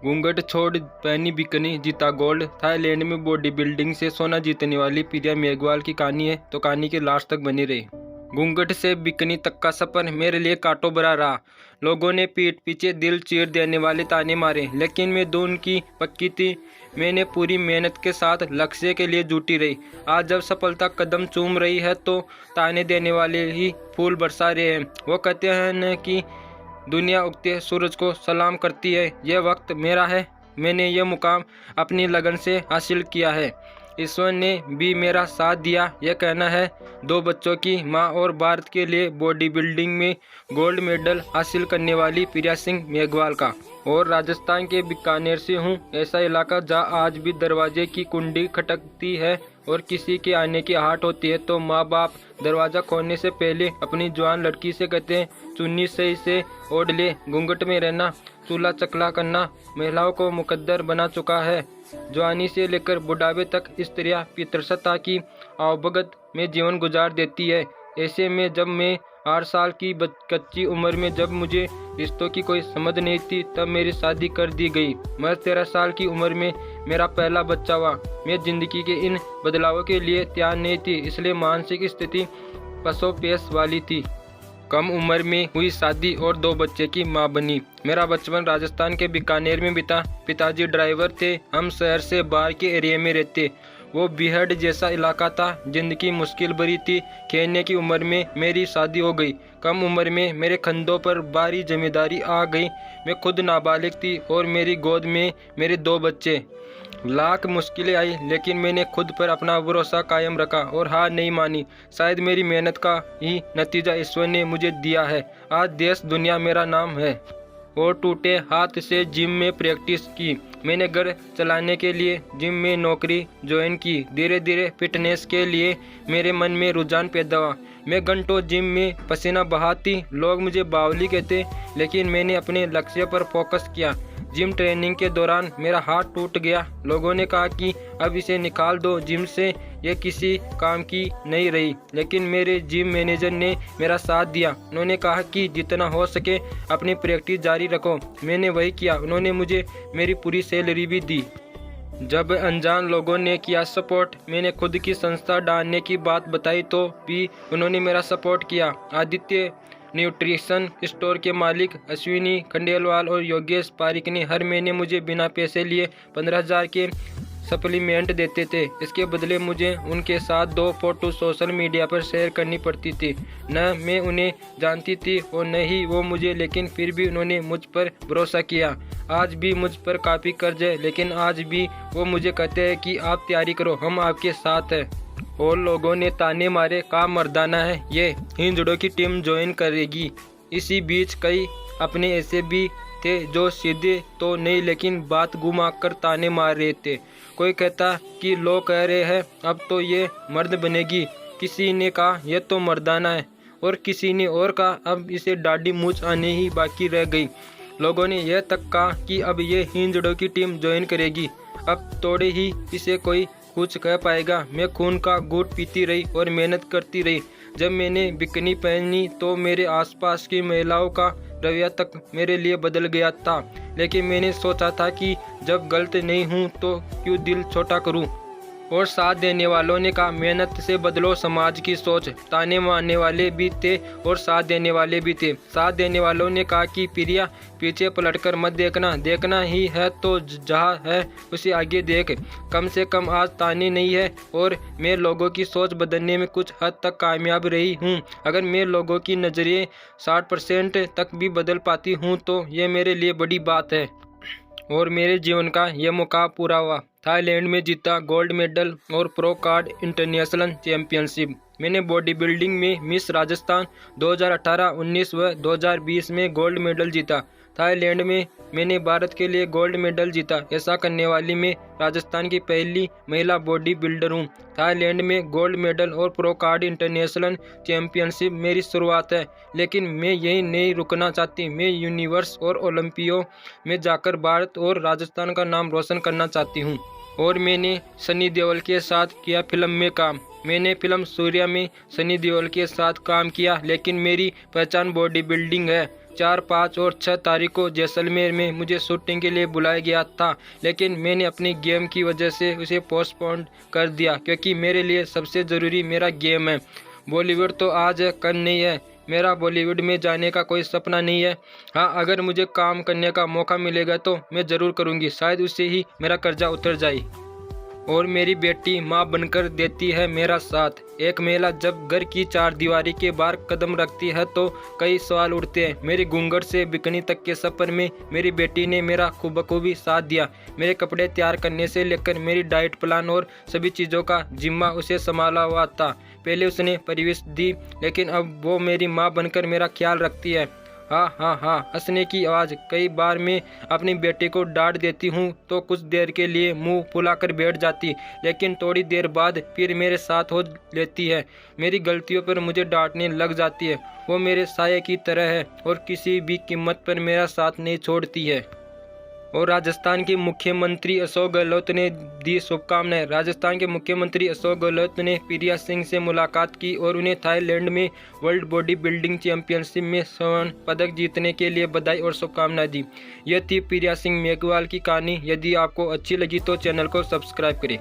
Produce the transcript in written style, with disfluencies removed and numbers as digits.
घूंघट छोड़ पहनी बिकनी, जीता गोल्ड। थाईलैंड में बॉडी बिल्डिंग से सोना जीतने वाली प्रिया मेघवाल की कहानी है, तो कहानी के लास्ट तक बनी रही। घूंघट से बिकनी तक का सफर मेरे लिए कांटों भरा रहा। लोगों ने पीठ पीछे दिल चीर देने वाले ताने मारे, लेकिन मैं धुन की पक्की थी। मैंने पूरी मेहनत के साथ लक्ष्य के लिए जुटी रही। आज जब सफलता कदम चूम रही है तो ताने देने वाले ही फूल बरसा रहे हैं। वो कहते हैं न कि दुनिया उगते सूरज को सलाम करती है। यह वक्त मेरा है। मैंने यह मुकाम अपनी लगन से हासिल किया है। ईश्वर ने भी मेरा साथ दिया। यह कहना है 2 बच्चों की मां और भारत के लिए बॉडी बिल्डिंग में गोल्ड मेडल हासिल करने वाली प्रिया सिंह मेघवाल का। और राजस्थान के बीकानेर से हूँ, ऐसा इलाका जहाँ आज भी दरवाजे की कुंडी खटकती है और किसी के आने की आहट होती है तो माँ बाप दरवाज़ा खोलने से पहले अपनी जवान लड़की से कहते हैं, चुन्नी सही से ओढ़ ले। घूंघट में रहना, चूल्हा चकला करना महिलाओं को मुकद्दर बना चुका है। जवानी से लेकर बुढ़ापे तक स्त्रियां पितृसत्ता की आवभगत में जीवन गुजार देती है। ऐसे में जब मैं 8 साल की कच्ची उम्र में जब मुझे रिश्तों की कोई समझ नहीं थी, तब मेरी शादी कर दी गई। मैं 13 साल की उम्र में मेरा पहला बच्चा हुआ। मैं जिंदगी के इन बदलावों के लिए तैयार नहीं थी, इसलिए मानसिक स्थिति पसोपेश वाली थी। कम उम्र में हुई शादी और 2 बच्चे की मां बनी। मेरा बचपन राजस्थान के बीकानेर में बीता। पिताजी ड्राइवर थे। हम शहर से बाहर के एरिया में रहते। वो बिहड़ जैसा इलाका था। जिंदगी मुश्किल भरी थी। खेलने की उम्र में मेरी शादी हो गई। कम उम्र में मेरे कंधों पर भारी जिम्मेदारी आ गई। मैं खुद नाबालिग थी और मेरी गोद में मेरे 2 बच्चे। लाख मुश्किलें आई, लेकिन मैंने खुद पर अपना भरोसा कायम रखा और हार नहीं मानी। शायद मेरी मेहनत का ही नतीजा ईश्वर ने मुझे दिया है। आज देश दुनिया मेरा नाम है। और टूटे हाथ से जिम में प्रैक्टिस की। मैंने घर चलाने के लिए जिम में नौकरी ज्वाइन की। धीरे धीरे फिटनेस के लिए मेरे मन में रुझान पैदा हुआ। मैं घंटों जिम में पसीना बहाती। लोग मुझे बावली कहते, लेकिन मैंने अपने लक्ष्य पर फोकस किया। जिम ट्रेनिंग के दौरान मेरा हाथ टूट गया। लोगों ने कहा कि अब इसे निकाल दो जिम से, यह किसी काम की नहीं रही। लेकिन मेरे जिम मैनेजर ने मेरा साथ दिया। उन्होंने कहा कि जितना हो सके अपनी प्रैक्टिस जारी रखो। मैंने वही किया। उन्होंने मुझे मेरी पूरी सैलरी भी दी। जब अनजान लोगों ने किया सपोर्ट, मैंने खुद की संस्था डालने की बात बताई तो भी उन्होंने मेरा सपोर्ट किया। आदित्य न्यूट्रिशन स्टोर के मालिक अश्विनी खंडेलवाल और योगेश पारिक ने हर महीने मुझे बिना पैसे लिए 15,000 के सप्लीमेंट देते थे। इसके बदले मुझे उनके साथ 2 फोटो सोशल मीडिया पर शेयर करनी पड़ती थी। न मैं उन्हें जानती थी और न ही वो मुझे, लेकिन फिर भी उन्होंने मुझ पर भरोसा किया। आज भी मुझ पर काफ़ी कर्ज है, लेकिन आज भी वो मुझे कहते हैं कि आप तैयारी करो, हम आपके साथ हैं। और लोगों ने ताने मारे, काम मर्दाना है, ये हिंजड़ों की टीम ज्वाइन करेगी। इसी बीच कई अपने ऐसे भी थे जो सीधे तो नहीं, लेकिन बात घुमाकर ताने मार रहे थे। कोई कहता कि लोग कह रहे हैं अब तो ये मर्द बनेगी। किसी ने कहा यह तो मर्दाना है, और किसी ने और कहा अब इसे दाढ़ी मूंछ आने ही बाकी रह गई। लोगों ने यह तक कहा कि अब ये हिंजड़ों की टीम ज्वाइन करेगी, अब तोड़े ही इसे कोई कुछ कह पाएगा। मैं खून का घूंट पीती रही और मेहनत करती रही। जब मैंने बिकनी पहनी तो मेरे आसपास की महिलाओं का रवैया तक मेरे लिए बदल गया था। लेकिन मैंने सोचा था कि जब गलत नहीं हूँ तो क्यों दिल छोटा करूँ। और साथ देने वालों ने कहा मेहनत से बदलो समाज की सोच। ताने मारने वाले भी थे और साथ देने वाले भी थे। साथ देने वालों ने कहा कि प्रिया पीछे पलटकर मत देखना, देखना ही है तो जहाँ है उसे आगे देख। कम से कम आज ताने नहीं है। और मैं लोगों की सोच बदलने में कुछ हद तक कामयाब रही हूँ। अगर मैं लोगों की नज़रिए 60% तक भी बदल पाती हूँ तो ये मेरे लिए बड़ी बात है। और मेरे जीवन का यह मौका पूरा हुआ। थाईलैंड में जीता गोल्ड मेडल और प्रो कार्ड इंटरनेशनल चैंपियनशिप। मैंने बॉडी बिल्डिंग में मिस राजस्थान 2018, 19 व 2020 में गोल्ड मेडल जीता। थाईलैंड में मैंने भारत के लिए गोल्ड मेडल जीता। ऐसा करने वाली मैं राजस्थान की पहली महिला बॉडी बिल्डर हूँ। थाईलैंड में गोल्ड मेडल और प्रो कार्ड इंटरनेशनल चैंपियनशिप मेरी शुरुआत है, लेकिन मैं यही नहीं रुकना चाहती। मैं यूनिवर्स और ओलंपियो में जाकर भारत और राजस्थान का नाम रोशन करना चाहती हूँ। और मैंने सनी देओल के साथ किया फिल्म में काम। मैंने फिल्म सूर्या में सनी देओल के साथ काम किया, लेकिन मेरी पहचान बॉडी बिल्डिंग है। 4, 5 और 6 तारीख को जैसलमेर में मुझे शूटिंग के लिए बुलाया गया था, लेकिन मैंने अपनी गेम की वजह से उसे पोस्टपोन कर दिया क्योंकि मेरे लिए सबसे ज़रूरी मेरा गेम है। बॉलीवुड तो आज है कल नहीं है। मेरा बॉलीवुड में जाने का कोई सपना नहीं है। हाँ, अगर मुझे काम करने का मौका मिलेगा तो मैं ज़रूर करूँगी, शायद उससे ही मेरा कर्जा उतर जाए और मेरी बेटी माँ बनकर देती है मेरा साथ। एक महिला जब घर की चार दीवारी के बाहर कदम रखती है तो कई सवाल उठते हैं। मेरी घूंघट से बिकनी तक के सफ़र में मेरी बेटी ने मेरा खूबखूबी साथ दिया। मेरे कपड़े तैयार करने से लेकर मेरी डाइट प्लान और सभी चीज़ों का जिम्मा उसे संभाला हुआ था। पहले उसने परवरिश दी, लेकिन अब वो मेरी माँ बनकर मेरा ख्याल रखती है। हाँ हाँ हाँ, हंसने की आवाज़। कई बार मैं अपनी बेटी को डांट देती हूँ तो कुछ देर के लिए मुंह फुलाकर बैठ जाती, लेकिन थोड़ी देर बाद फिर मेरे साथ हो लेती है। मेरी गलतियों पर मुझे डांटने लग जाती है। वो मेरे साये की तरह है और किसी भी कीमत पर मेरा साथ नहीं छोड़ती है। और राजस्थान के मुख्यमंत्री अशोक गहलोत ने दी शुभकामनाएं। राजस्थान के मुख्यमंत्री अशोक गहलोत ने प्रिया सिंह से मुलाकात की और उन्हें थाईलैंड में वर्ल्ड बॉडी बिल्डिंग चैंपियनशिप में स्वर्ण पदक जीतने के लिए बधाई और शुभकामनाएं दी। यह थी प्रिया सिंह मेघवाल की कहानी। यदि आपको अच्छी लगी तो चैनल को सब्सक्राइब करें।